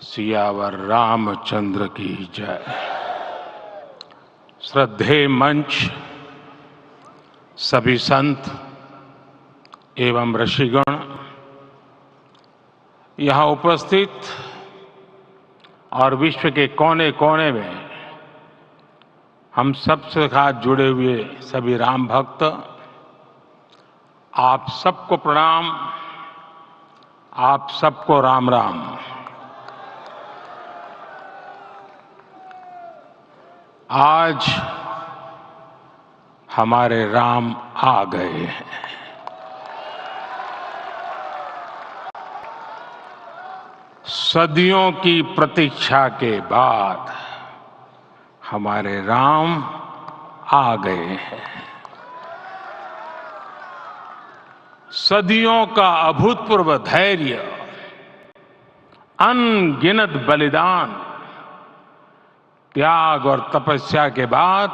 सियावर रामचंद्र की जय। श्रद्धेय मंच, सभी संत एवं ऋषिगण, यहाँ उपस्थित और विश्व के कोने कोने में हम सबसे साथ जुड़े हुए सभी राम भक्त, आप सबको प्रणाम, आप सबको राम राम। आज हमारे राम आ गए हैं। सदियों की प्रतीक्षा के बाद हमारे राम आ गए हैं। सदियों का अभूतपूर्व धैर्य, अनगिनत बलिदान, त्याग और तपस्या के बाद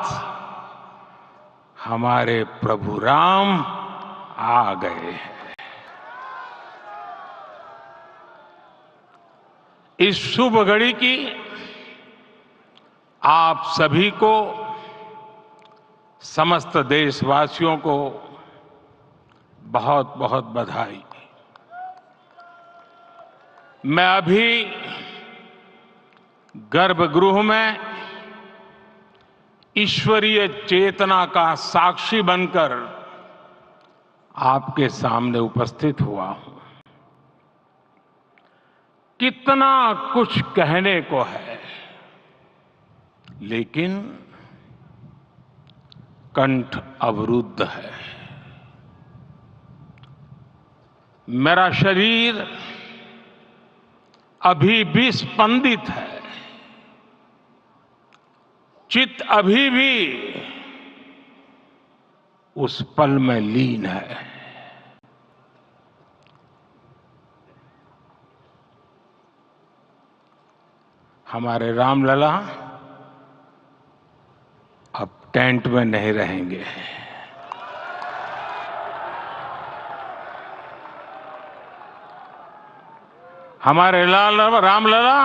हमारे प्रभु राम आ गए हैं। इस शुभ घड़ी की आप सभी को, समस्त देशवासियों को बहुत बहुत बधाई। मैं अभी गर्भगृह में ईश्वरीय चेतना का साक्षी बनकर आपके सामने उपस्थित हुआ हूं। कितना कुछ कहने को है, लेकिन कंठ अवरुद्ध है। मेरा शरीर अभी भी स्पंदित है, चित्त अभी भी उस पल में लीन है। हमारे रामलला अब टेंट में नहीं रहेंगे। हमारे रामलला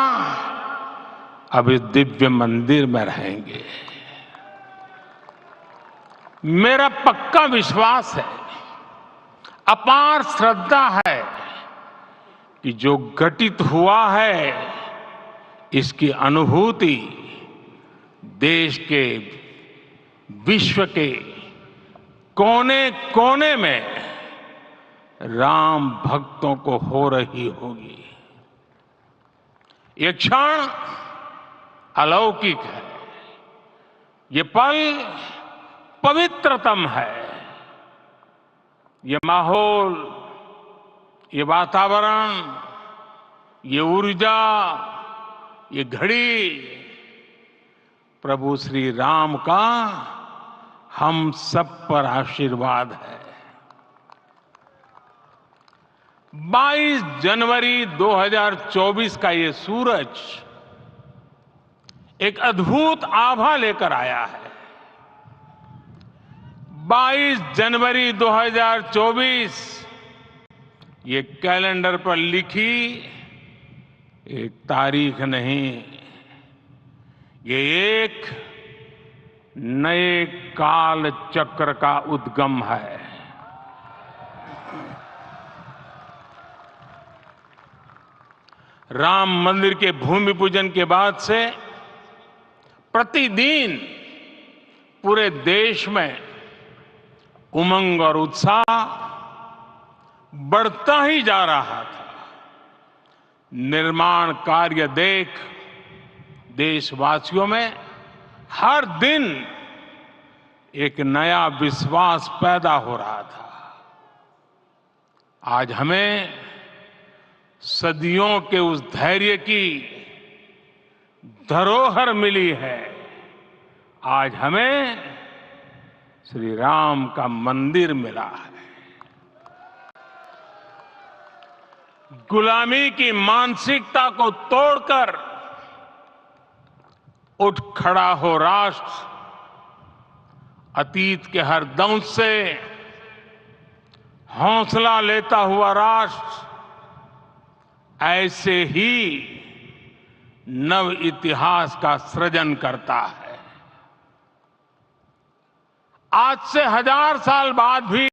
अब इस दिव्य मंदिर में रहेंगे। मेरा पक्का विश्वास है, अपार श्रद्धा है कि जो घटित हुआ है, इसकी अनुभूति देश के, विश्व के कोने कोने में राम भक्तों को हो रही होगी। ये क्षण अलौकिक है, ये पल पवित्रतम है। ये माहौल, ये वातावरण, ये ऊर्जा, ये घड़ी प्रभु श्री राम का हम सब पर आशीर्वाद है। 22 जनवरी 2024 का ये सूरज एक अद्भुत आभा लेकर आया है। 22 जनवरी 2024 ये कैलेंडर पर लिखी एक तारीख नहीं, ये एक नए काल चक्र का उद्गम है। राम मंदिर के भूमि पूजन के बाद से प्रतिदिन पूरे देश में उमंग और उत्साह बढ़ता ही जा रहा था। निर्माण कार्य देख देशवासियों में हर दिन एक नया विश्वास पैदा हो रहा था। आज हमें सदियों के उस धैर्य की धरोहर मिली है। आज हमें श्री राम का मंदिर मिला है। गुलामी की मानसिकता को तोड़कर उठ खड़ा हो राष्ट्र। अतीत के हर दंश से हौसला लेता हुआ राष्ट्र ऐसे ही नव इतिहास का सृजन करता है। आज से 1000 साल बाद भी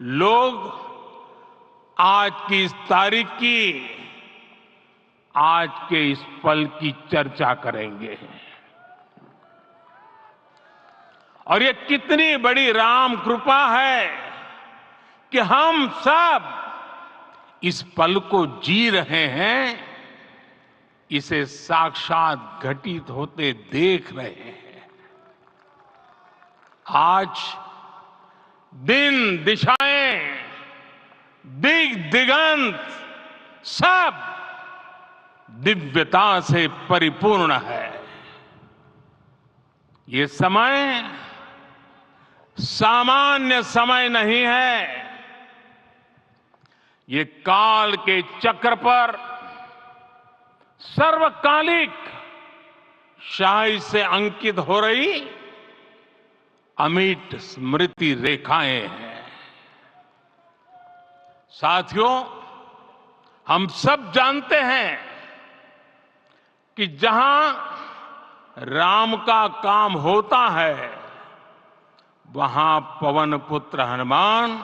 लोग आज की इस तारीख की, आज के इस पल की चर्चा करेंगे। और ये कितनी बड़ी राम कृपा है कि हम सब इस पल को जी रहे हैं, इसे साक्षात घटित होते देख रहे हैं। आज दिन, दिशाएं, दिगंत सब दिव्यता से परिपूर्ण है। ये समय सामान्य समय नहीं है। ये काल के चक्र पर सर्वकालिक शाही से अंकित हो रही अमिट स्मृति रेखाएं हैं। साथियों, हम सब जानते हैं कि जहां राम का काम होता है, वहां पवन पुत्र हनुमान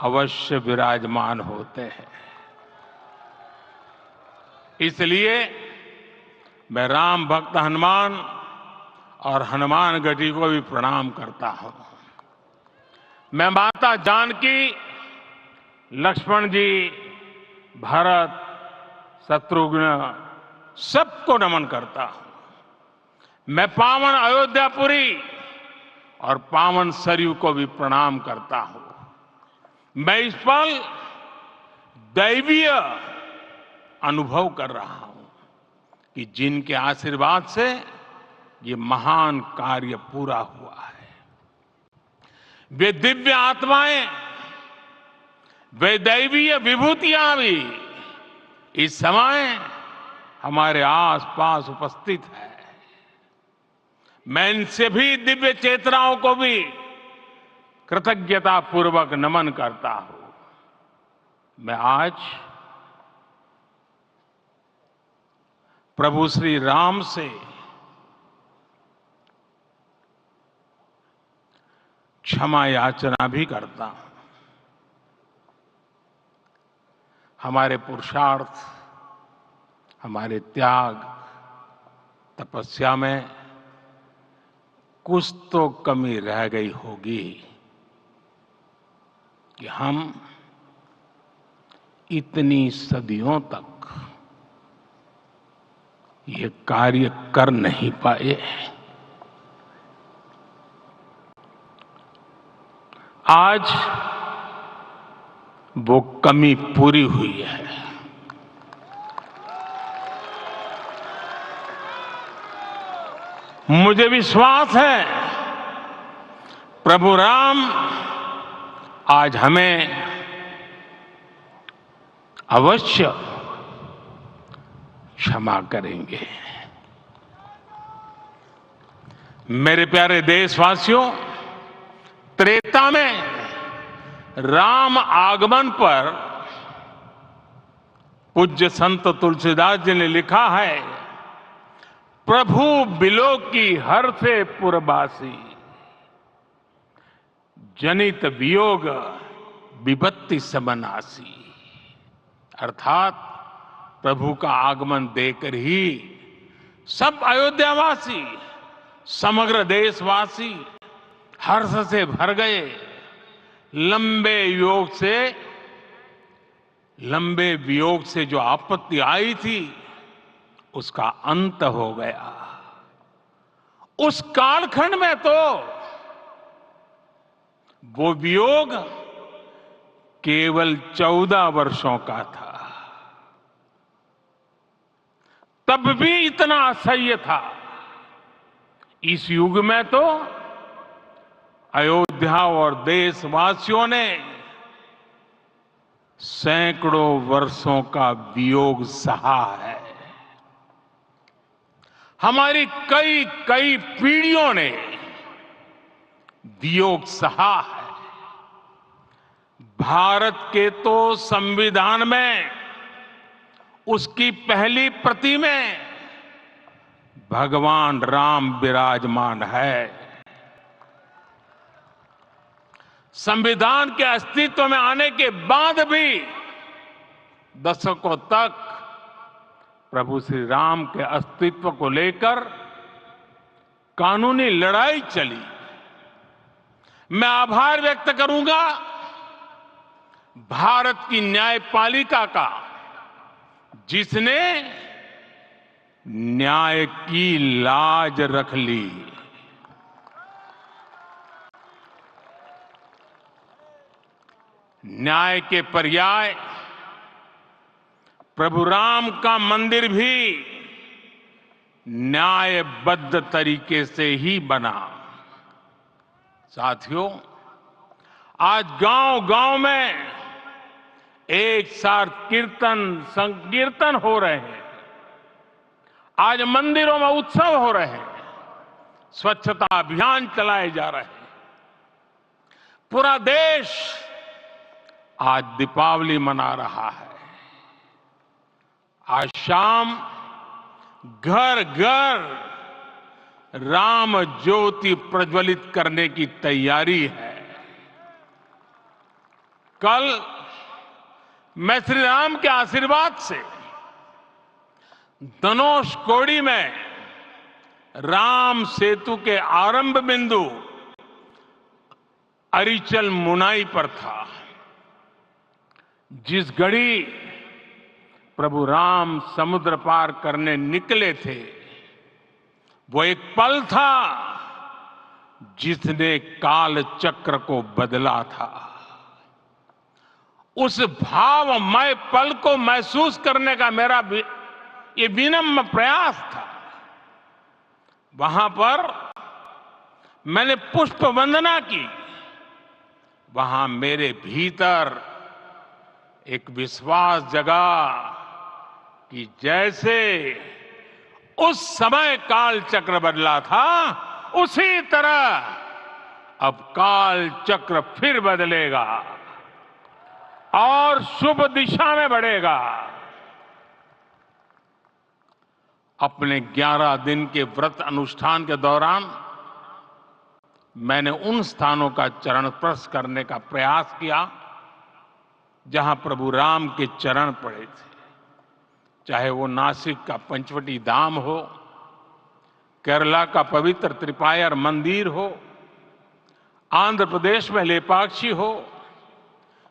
अवश्य विराजमान होते हैं। इसलिए मैं राम भक्त हनुमान और हनुमान गढ़ी को भी प्रणाम करता हूं। मैं माता जानकी, लक्ष्मण जी, भरत, शत्रुघ्न सबको नमन करता हूं। मैं पावन अयोध्यापुरी और पावन सरयू को भी प्रणाम करता हूं। मैं इस पल दैवीय अनुभव कर रहा हूं कि जिनके आशीर्वाद से ये महान कार्य पूरा हुआ है। वे दिव्य आत्माएं, वे दैवीय विभूतियां भी इस समय हमारे आसपास उपस्थित है। मैं इन सभी दिव्य चेतनाओं को भी कृतज्ञता पूर्वक नमन करता हूं। मैं आज प्रभु श्री राम से क्षमा याचना भी करता हूं। हमारे पुरुषार्थ, हमारे त्याग, तपस्या में कुछ तो कमी रह गई होगी कि हम इतनी सदियों तक ये कार्य कर नहीं पाए। आज वो कमी पूरी हुई है। मुझे विश्वास है प्रभु राम आज हमें अवश्य क्षमा करेंगे। मेरे प्यारे देशवासियों, त्रेता में राम आगमन पर पूज्य संत तुलसीदास जी ने लिखा है, प्रभु बिलो की हर से पुरबासी, जनित वियोग विपत्ति समनासी। अर्थात प्रभु का आगमन देकर ही सब अयोध्यावासी, समग्र देशवासी हर्ष से भर गए। लंबे वियोग से जो आपत्ति आई थी, उसका अंत हो गया। उस कालखंड में तो वो वियोग केवल 14 वर्षों का था। तब भी इतना असह्य था। इस युग में तो अयोध्या और देशवासियों ने सैकड़ों वर्षों का वियोग सहा है। हमारी कई कई पीढ़ियों ने वियोग सहा है। भारत के तो संविधान में उसकी पहली प्रति में भगवान राम विराजमान है। संविधान के अस्तित्व में आने के बाद भी दशकों तक प्रभु श्री राम के अस्तित्व को लेकर कानूनी लड़ाई चली। मैं आभार व्यक्त करूंगा भारत की न्यायपालिका का, जिसने न्याय की लाज रख ली। न्याय के पर्याय प्रभु राम का मंदिर भी न्यायबद्ध तरीके से ही बना। साथियों, आज गांव-गांव में एक साथ कीर्तन संकीर्तन हो रहे हैं। आज मंदिरों में उत्सव हो रहे हैं, स्वच्छता अभियान चलाए जा रहे हैं। पूरा देश आज दीपावली मना रहा है। आज शाम घर घर राम ज्योति प्रज्वलित करने की तैयारी है। कल मैं श्री राम के आशीर्वाद से धनुषकोडी में राम सेतु के आरंभ बिंदु अरिचल मुनाई पर था। जिस घड़ी प्रभु राम समुद्र पार करने निकले थे, वो एक पल था जिसने काल चक्र को बदला था। उस भावमय पल को महसूस करने का मेरा ये विनम्र प्रयास था। वहां पर मैंने पुष्प वंदना की। वहां मेरे भीतर एक विश्वास जगा कि जैसे उस समय काल चक्र बदला था, उसी तरह अब काल चक्र फिर बदलेगा और शुभ दिशा में बढ़ेगा। अपने 11 दिन के व्रत अनुष्ठान के दौरान मैंने उन स्थानों का चरण स्पर्श करने का प्रयास किया जहां प्रभु राम के चरण पड़े थे। चाहे वो नासिक का पंचवटी धाम हो, केरला का पवित्र त्रिपायर मंदिर हो, आंध्र प्रदेश में लेपाक्षी हो,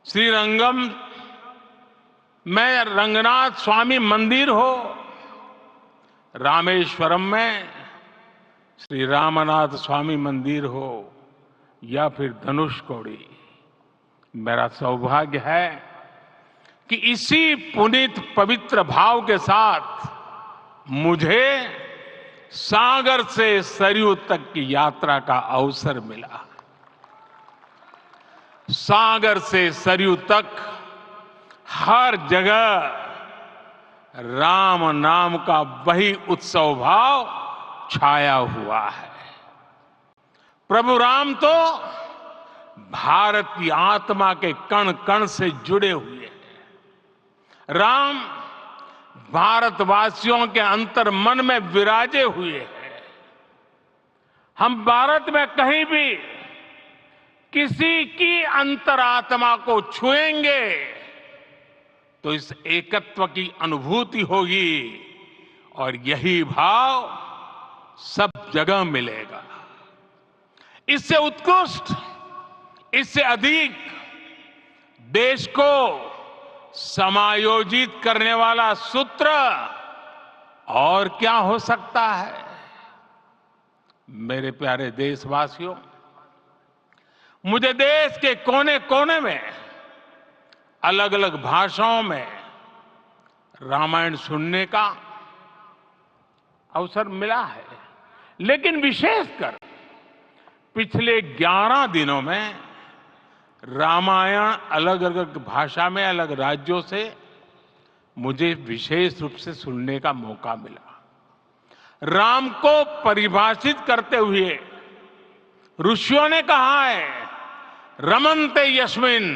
श्रीरंगम में रंगनाथ स्वामी मंदिर हो, रामेश्वरम में श्री रामनाथ स्वामी मंदिर हो, या फिर धनुषकोडी। मेरा सौभाग्य है कि इसी पुनीत पवित्र भाव के साथ मुझे सागर से सरयू तक की यात्रा का अवसर मिला। सागर से सरयू तक हर जगह राम नाम का वही उत्सव भाव छाया हुआ है। प्रभु राम तो भारत की आत्मा के कण कण से जुड़े हुए हैं। राम भारतवासियों के अंतर मन में विराजे हुए हैं। हम भारत में कहीं भी किसी की अंतरात्मा को छुएंगे तो इस एकत्व की अनुभूति होगी और यही भाव सब जगह मिलेगा। इससे उत्कृष्ट, इससे अधिक देश को समायोजित करने वाला सूत्र और क्या हो सकता है। मेरे प्यारे देशवासियों, मुझे देश के कोने कोने में अलग अलग भाषाओं में रामायण सुनने का अवसर मिला है, लेकिन विशेषकर पिछले 11 दिनों में रामायण अलग अलग भाषा में अलग राज्यों से मुझे विशेष रूप से सुनने का मौका मिला। राम को परिभाषित करते हुए ऋषियों ने कहा है, रमन्ते यस्मिन्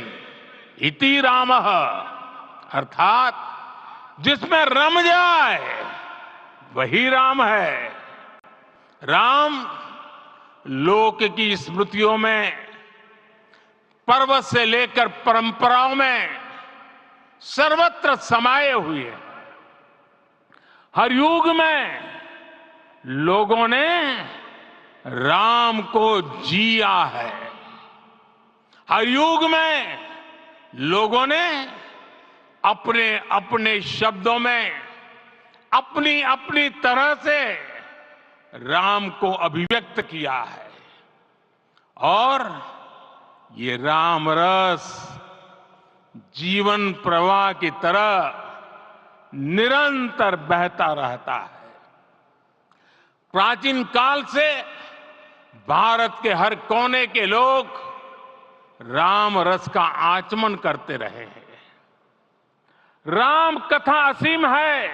इति रामः, अर्थात जिसमें रम जाए वही राम है। राम लोक की स्मृतियों में, पर्वत से लेकर परंपराओं में सर्वत्र समाये हुए हैं। हर युग में लोगों ने राम को जिया है। हर युग में लोगों ने अपने अपने शब्दों में अपनी अपनी तरह से राम को अभिव्यक्त किया है। और ये राम रस जीवन प्रवाह की तरह निरंतर बहता रहता है। प्राचीन काल से भारत के हर कोने के लोग राम रस का आचमन करते रहे हैं। राम कथा असीम है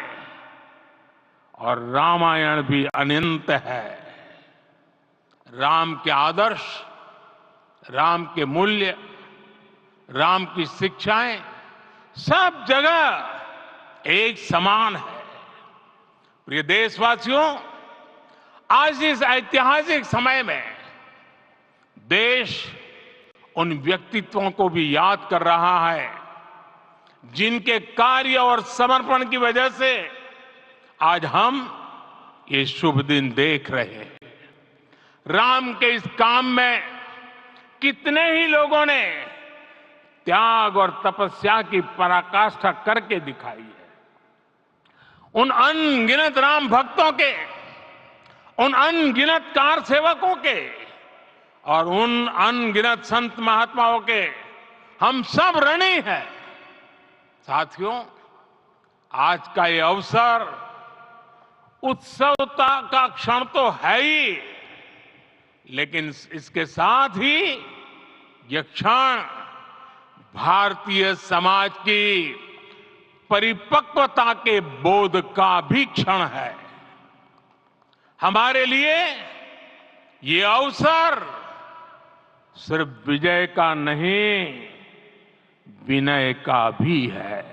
और रामायण भी अनंत है। राम के आदर्श, राम के मूल्य, राम की शिक्षाएं सब जगह एक समान है। प्रिय देशवासियों, आज इस ऐतिहासिक समय में देश उन व्यक्तित्वों को भी याद कर रहा है जिनके कार्य और समर्पण की वजह से आज हम ये शुभ दिन देख रहे हैं। राम के इस काम में कितने ही लोगों ने त्याग और तपस्या की पराकाष्ठा करके दिखाई है। उन अनगिनत राम भक्तों के, उन अनगिनत कार सेवकों के और उन अनगिनत संत महात्माओं के हम सब ऋणी हैं। साथियों, आज का ये अवसर उत्सवता का क्षण तो है ही, लेकिन इसके साथ ही यह क्षण भारतीय समाज की परिपक्वता के बोध का भी क्षण है। हमारे लिए ये अवसर सिर्फ विजय का नहीं, विनय का भी है।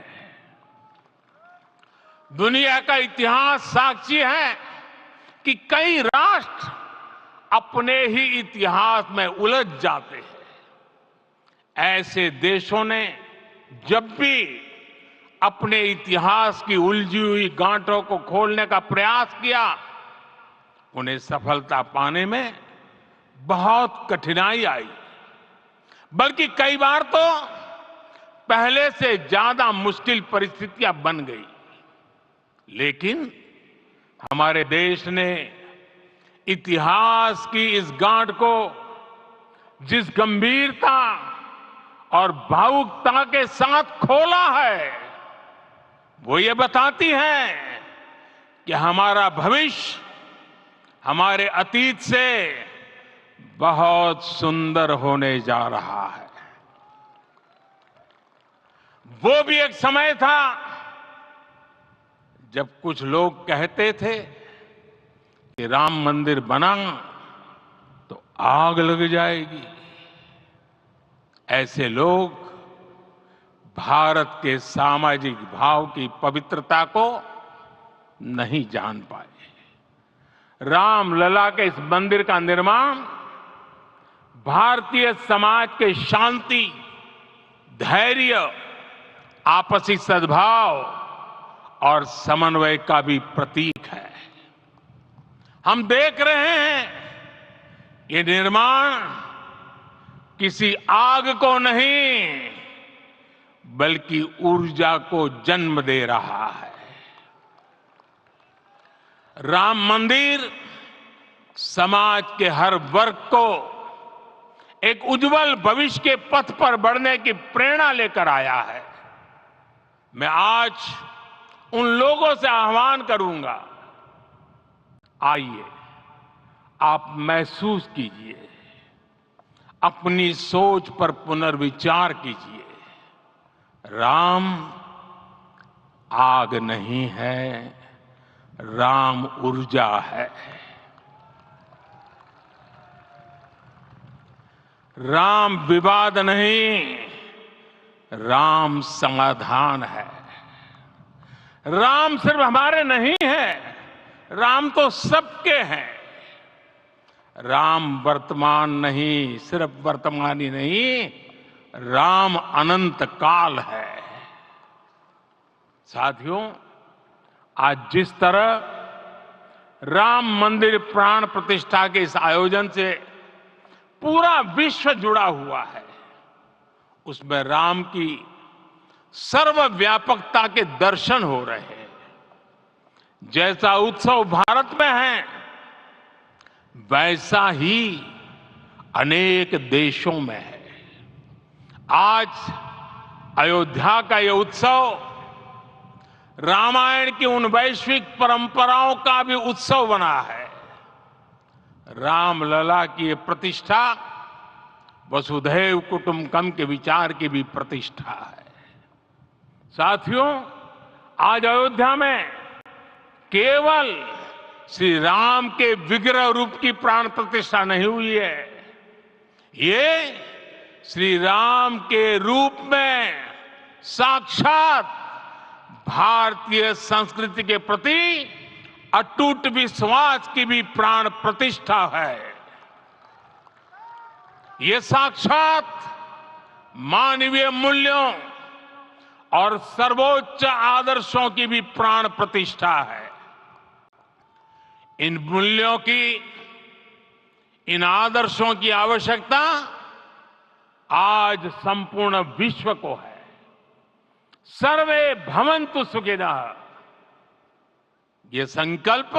दुनिया का इतिहास साक्षी है कि कई राष्ट्र अपने ही इतिहास में उलझ जाते हैं। ऐसे देशों ने जब भी अपने इतिहास की उलझी हुई गांठों को खोलने का प्रयास किया, उन्हें सफलता पाने में बहुत कठिनाई आई, बल्कि कई बार तो पहले से ज्यादा मुश्किल परिस्थितियां बन गई। लेकिन हमारे देश ने इतिहास की इस गांठ को जिस गंभीरता और भावुकता के साथ खोला है, वो ये बताती है कि हमारा भविष्य हमारे अतीत से बहुत सुंदर होने जा रहा है। वो भी एक समय था जब कुछ लोग कहते थे कि राम मंदिर बना तो आग लग जाएगी। ऐसे लोग भारत के सामाजिक भाव की पवित्रता को नहीं जान पाए। रामलला के इस मंदिर का निर्माण भारतीय समाज के शांति, धैर्य, आपसी सद्भाव और समन्वय का भी प्रतीक है। हम देख रहे हैं ये निर्माण किसी आग को नहीं, बल्कि ऊर्जा को जन्म दे रहा है। राम मंदिर समाज के हर वर्ग को एक उज्जवल भविष्य के पथ पर बढ़ने की प्रेरणा लेकर आया है। मैं आज उन लोगों से आह्वान करूंगा, आइए आप महसूस कीजिए, अपनी सोच पर पुनर्विचार कीजिए। राम आग नहीं है, राम ऊर्जा है। राम विवाद नहीं, राम समाधान है। राम सिर्फ हमारे नहीं है, राम तो सबके हैं। राम वर्तमान नहीं, सिर्फ वर्तमान ही नहीं, राम अनंत काल है। साथियों, आज जिस तरह राम मंदिर प्राण प्रतिष्ठा के इस आयोजन से पूरा विश्व जुड़ा हुआ है, उसमें राम की सर्वव्यापकता के दर्शन हो रहे हैं। जैसा उत्सव भारत में है, वैसा ही अनेक देशों में है। आज अयोध्या का यह उत्सव रामायण की उन वैश्विक परंपराओं का भी उत्सव बना है। रामलला की ये प्रतिष्ठा वसुधैव कुटुंबकम के विचार की भी प्रतिष्ठा है। साथियों, आज अयोध्या में केवल श्री राम के विग्रह रूप की प्राण प्रतिष्ठा नहीं हुई है, ये श्री राम के रूप में साक्षात भारतीय संस्कृति के प्रति अटूट विश्वास की भी प्राण प्रतिष्ठा है। ये साक्षात मानवीय मूल्यों और सर्वोच्च आदर्शों की भी प्राण प्रतिष्ठा है। इन मूल्यों की, इन आदर्शों की आवश्यकता आज संपूर्ण विश्व को है। सर्वे भवन्तु सुखिनः, ये संकल्प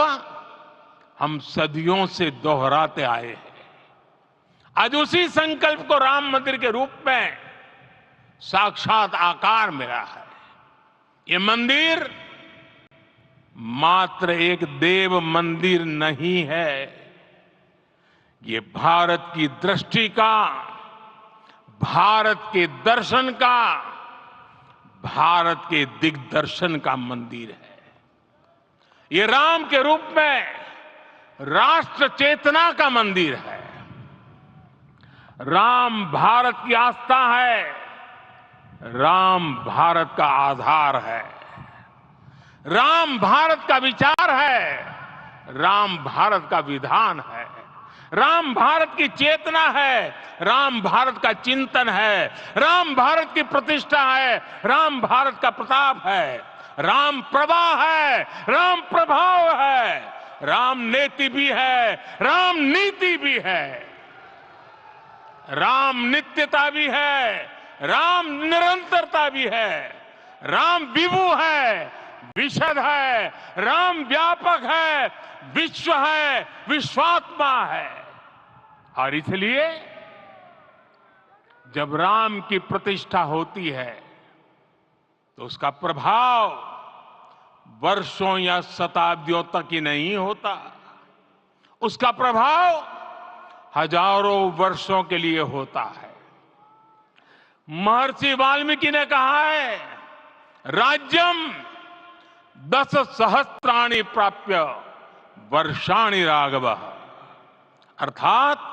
हम सदियों से दोहराते आए हैं। आज उसी संकल्प को राम मंदिर के रूप में साक्षात आकार मिला है। ये मंदिर मात्र एक देव मंदिर नहीं है, ये भारत की दृष्टि का, भारत के दर्शन का, भारत के दिग्दर्शन का मंदिर है। ये राम के रूप में राष्ट्र चेतना का मंदिर है। राम भारत की आस्था है, राम भारत का आधार है, राम भारत का विचार है, राम भारत का विधान है, राम भारत की चेतना है, राम भारत का चिंतन है, राम भारत की प्रतिष्ठा है, राम भारत का प्रताप है, राम प्रवाह है, राम प्रभाव है, राम नेति भी है, राम नीति भी है, राम नित्यता भी है, राम निरंतरता भी है, राम विभु है, विशद है, राम व्यापक है, विश्व है, विश्वात्मा है। और इसलिए जब राम की प्रतिष्ठा होती है तो उसका प्रभाव वर्षों या शताब्दियों तक ही नहीं होता, उसका प्रभाव हजारों वर्षों के लिए होता है। महर्षि वाल्मीकि ने कहा है, राज्यम 10 सहस्त्राणि प्राप्य वर्षाणि राघव, अर्थात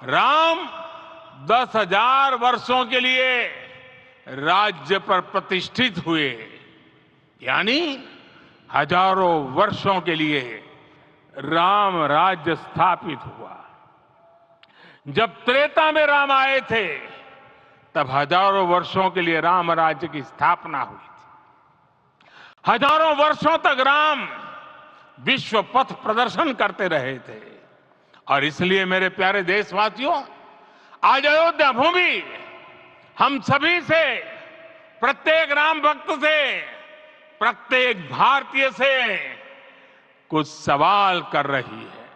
राम 10,000 वर्षों के लिए राज्य पर प्रतिष्ठित हुए, यानी हजारों वर्षों के लिए राम राज्य स्थापित हुआ। जब त्रेता में राम आए थे तब हजारों वर्षों के लिए राम राज्य की स्थापना हुई थी। हजारों वर्षों तक राम विश्व पथ प्रदर्शन करते रहे थे। और इसलिए मेरे प्यारे देशवासियों, आज अयोध्या भूमि हम सभी से, प्रत्येक राम भक्त से, प्रत्येक भारतीय से कुछ सवाल कर रही है।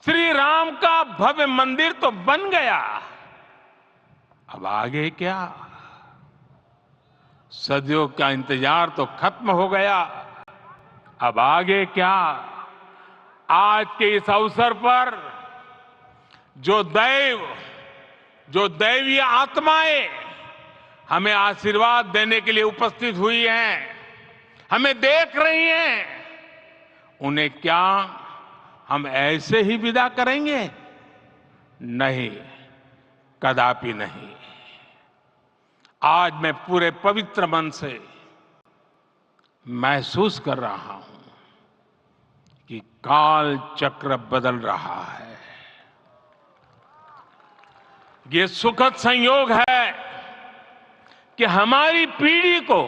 श्री राम का भव्य मंदिर तो बन गया, अब आगे क्या? सदियों का इंतजार तो खत्म हो गया, अब आगे क्या? आज के इस अवसर पर जो दैवीय आत्माएं हमें आशीर्वाद देने के लिए उपस्थित हुई हैं, हमें देख रही हैं, उन्हें क्या हम ऐसे ही विदा करेंगे? नहीं, कदापि नहीं। आज मैं पूरे पवित्र मन से महसूस कर रहा हूं कि काल चक्र बदल रहा है। ये सुखद संयोग है कि हमारी पीढ़ी को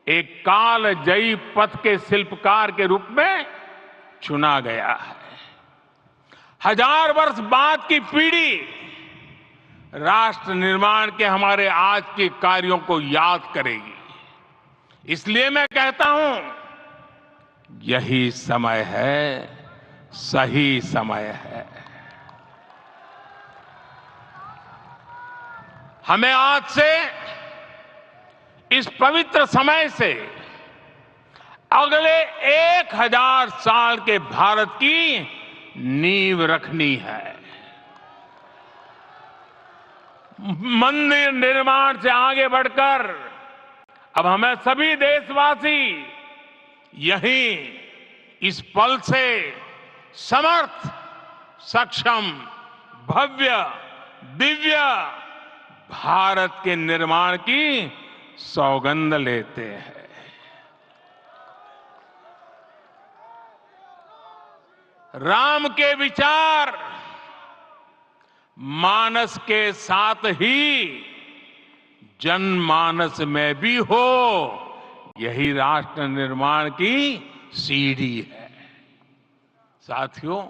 एक कालजयी पथ के शिल्पकार के रूप में चुना गया है। 1000 वर्ष बाद की पीढ़ी राष्ट्र निर्माण के हमारे आज के कार्यों को याद करेगी। इसलिए मैं कहता हूं, यही समय है, सही समय है। हमें आज से, इस पवित्र समय से अगले 1000 साल के भारत की नींव रखनी है। मंदिर निर्माण से आगे बढ़कर अब हमें सभी देशवासी यहीं इस पल से समर्थ, सक्षम, भव्य, दिव्य भारत के निर्माण की सौगंध लेते हैं। राम के विचार मानस के साथ ही जनमानस में भी हो, यही राष्ट्र निर्माण की सीढ़ी है। साथियों,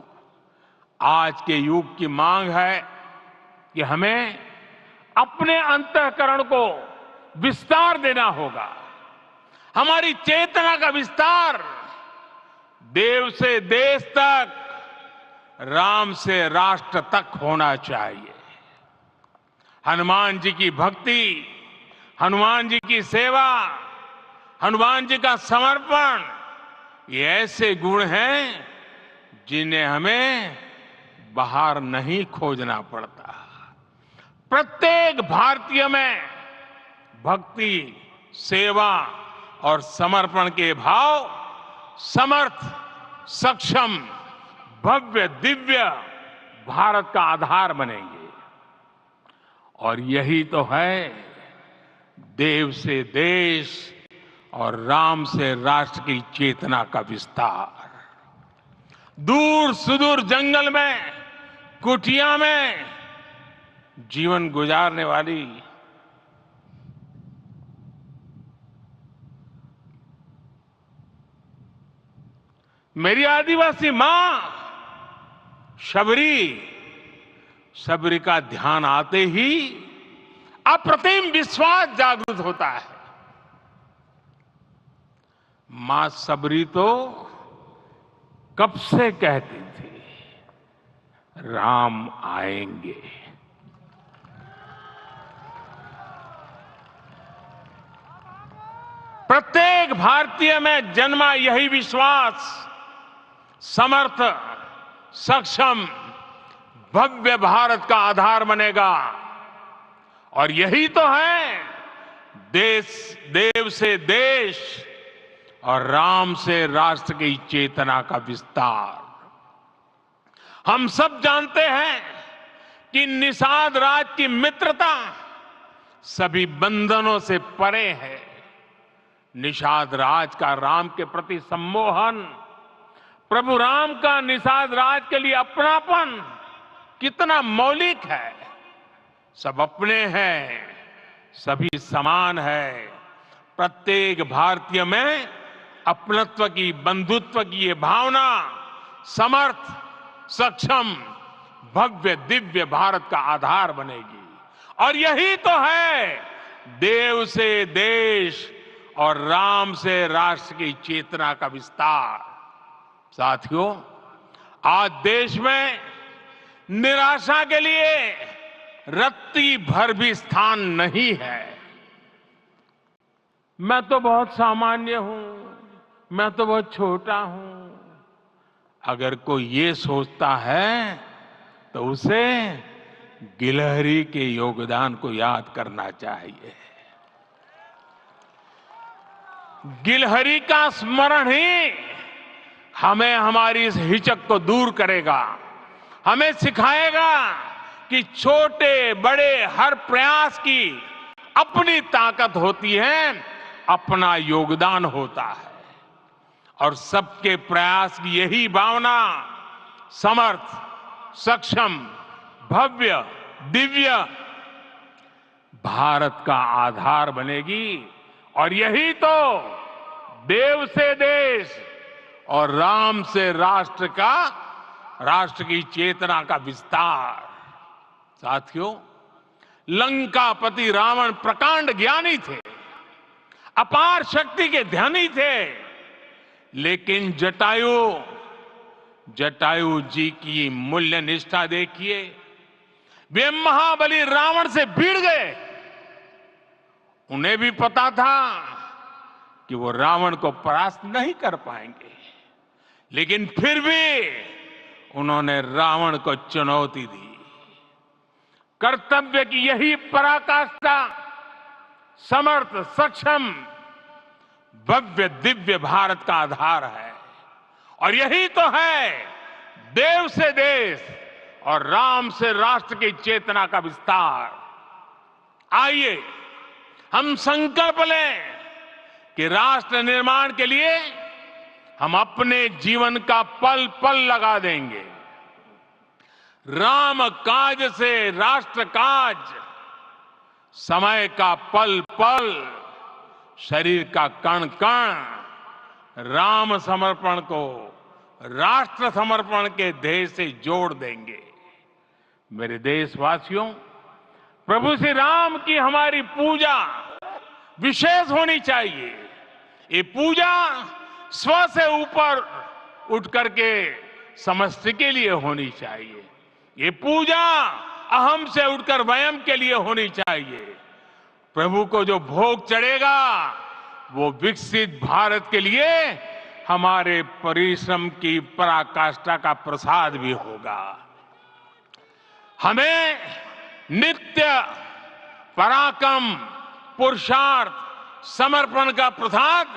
आज के युग की मांग है कि हमें अपने अंतःकरण को विस्तार देना होगा। हमारी चेतना का विस्तार देव से देश तक, राम से राष्ट्र तक होना चाहिए। हनुमान जी की भक्ति, हनुमान जी की सेवा, हनुमान जी का समर्पण, ये ऐसे गुण हैं जिन्हें हमें बाहर नहीं खोजना पड़ता। प्रत्येक भारतीय में भक्ति, सेवा और समर्पण के भाव समर्थ, सक्षम, भव्य, दिव्य भारत का आधार बनेंगे। और यही तो है देव से देश और राम से राष्ट्र की चेतना का विस्तार। दूर सुदूर जंगल में, कुटिया में जीवन गुजारने वाली मेरी आदिवासी मां शबरी का ध्यान आते ही अप्रतिम विश्वास जागृत होता है। मां शबरी तो कब से कहती थी, राम आएंगे। प्रत्येक भारतीय में जन्मा यही विश्वास समर्थ, सक्षम, भव्य भारत का आधार बनेगा। और यही तो है देव से देश और राम से राष्ट्र की चेतना का विस्तार। हम सब जानते हैं कि निषाद राज की मित्रता सभी बंधनों से परे है। निषाद राज का राम के प्रति सम्मोहन, प्रभु राम का निषाद राज के लिए अपनापन कितना मौलिक है। सब अपने हैं, सभी समान है। प्रत्येक भारतीय में अपनत्व की, बंधुत्व की ये भावना समर्थ, सक्षम, भव्य, दिव्य भारत का आधार बनेगी। और यही तो है देव से देश और राम से राष्ट्र की चेतना का विस्तार। साथियों, आज देश में निराशा के लिए रत्ती भर भी स्थान नहीं है। मैं तो बहुत सामान्य हूं, मैं तो बहुत छोटा हूं। अगर कोई ये सोचता है तो उसे गिलहरी के योगदान को याद करना चाहिए। गिलहरी का स्मरण ही हमें हमारी इस हिचक को दूर करेगा, हमें सिखाएगा कि छोटे बड़े हर प्रयास की अपनी ताकत होती है अपना योगदान होता है और सबके प्रयास की यही भावना समर्थ, सक्षम, भव्य, दिव्य भारत का आधार बनेगी। और यही तो देव से देश और राम से राष्ट्र की चेतना का विस्तार। साथियों, लंकापति रावण प्रकांड ज्ञानी थे, अपार शक्ति के धनी थे, लेकिन जटायु जी की मूल्य निष्ठा देखिए। वे महाबली रावण से भिड़ गए। उन्हें भी पता था कि वो रावण को परास्त नहीं कर पाएंगे, लेकिन फिर भी उन्होंने रावण को चुनौती दी। कर्तव्य की यही पराकाष्ठा समर्थ, सक्षम, भव्य, दिव्य भारत का आधार है। और यही तो है देव से देश और राम से राष्ट्र की चेतना का विस्तार। आइए हम संकल्प लें कि राष्ट्र निर्माण के लिए हम अपने जीवन का पल पल लगा देंगे। राम काज से राष्ट्र काज, समय का पल पल, शरीर का कण कण राम समर्पण को राष्ट्र समर्पण के ध्येय से जोड़ देंगे। मेरे देशवासियों, प्रभु श्री राम की हमारी पूजा विशेष होनी चाहिए। ये पूजा स्व से ऊपर उठ करके समष्टि के लिए होनी चाहिए। ये पूजा अहम से उठकर वयम के लिए होनी चाहिए। प्रभु को जो भोग चढ़ेगा वो विकसित भारत के लिए हमारे परिश्रम की पराकाष्ठा का प्रसाद भी होगा। हमें नित्य पराक्रम, पुरुषार्थ, समर्पण का प्रसाद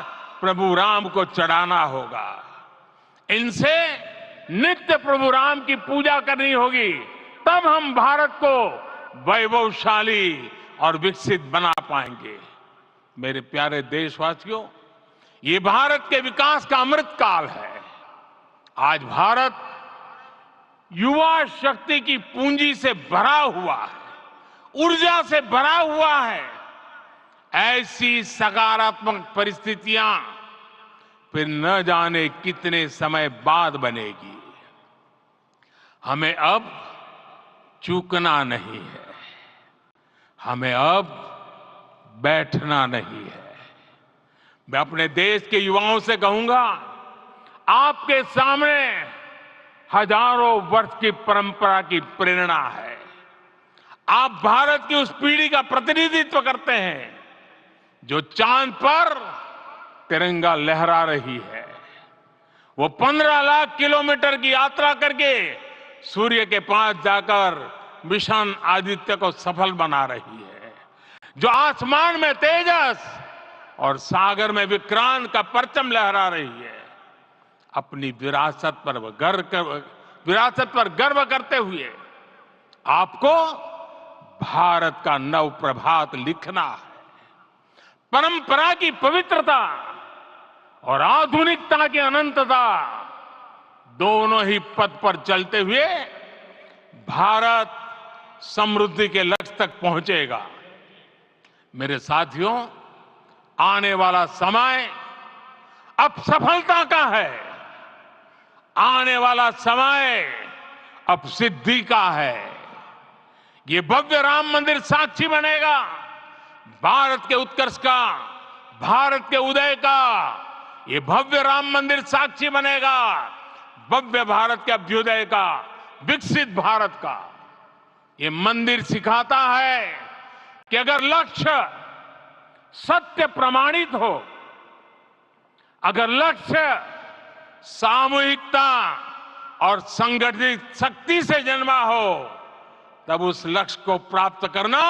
प्रभु राम को चढ़ाना होगा। इनसे नित्य प्रभु राम की पूजा करनी होगी, तब हम भारत को वैभवशाली और विकसित बना पाएंगे। मेरे प्यारे देशवासियों, ये भारत के विकास का अमृत काल है। आज भारत युवा शक्ति की पूंजी से भरा हुआ है, ऊर्जा से भरा हुआ है। ऐसी सकारात्मक परिस्थितियां फिर न जाने कितने समय बाद बनेगी। हमें अब चूकना नहीं है, हमें अब बैठना नहीं है। मैं अपने देश के युवाओं से कहूंगा, आपके सामने हजारों वर्ष की परंपरा की प्रेरणा है। आप भारत की उस पीढ़ी का प्रतिनिधित्व करते हैं जो चांद पर तिरंगा लहरा रही है। वो 15 लाख किलोमीटर की यात्रा करके सूर्य के पास जाकर मिशन आदित्य को सफल बना रही है। जो आसमान में तेजस और सागर में विक्रांत का परचम लहरा रही है। अपनी विरासत पर गर्व करते हुए आपको भारत का नव प्रभात लिखना है। परंपरा की पवित्रता और आधुनिकता की अनंतता दोनों ही पथ पर चलते हुए भारत समृद्धि के लक्ष्य तक पहुंचेगा। मेरे साथियों, आने वाला समय अब सफलता का है। आने वाला समय अब सिद्धि का है। ये भव्य राम मंदिर साक्षी बनेगा भारत के उत्कर्ष का, भारत के उदय का। ये भव्य राम मंदिर साक्षी बनेगा भव्य भारत के अभ्युदय का, विकसित भारत का। ये मंदिर सिखाता है कि अगर लक्ष्य सत्य प्रमाणित हो, अगर लक्ष्य सामूहिकता और संगठित शक्ति से जन्मा हो, तब उस लक्ष्य को प्राप्त करना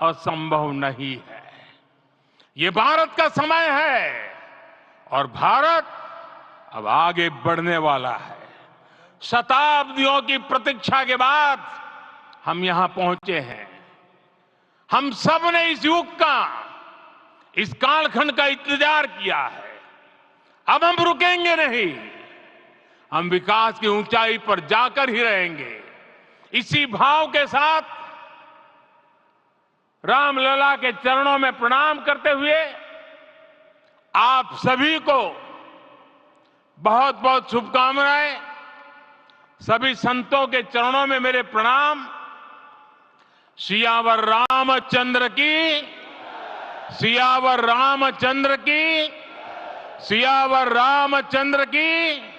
असंभव नहीं है। ये भारत का समय है और भारत अब आगे बढ़ने वाला है। शताब्दियों की प्रतीक्षा के बाद हम यहां पहुंचे हैं। हम सब ने इस युग का इस कालखंड का इंतजार किया है। अब हम रुकेंगे नहीं, हम विकास की ऊंचाई पर जाकर ही रहेंगे। इसी भाव के साथ रामलला के चरणों में प्रणाम करते हुए आप सभी को बहुत बहुत शुभकामनाएं। सभी संतों के चरणों में मेरे प्रणाम। सियावर रामचंद्र की, सियावर रामचंद्र की, सियावर रामचंद्र की।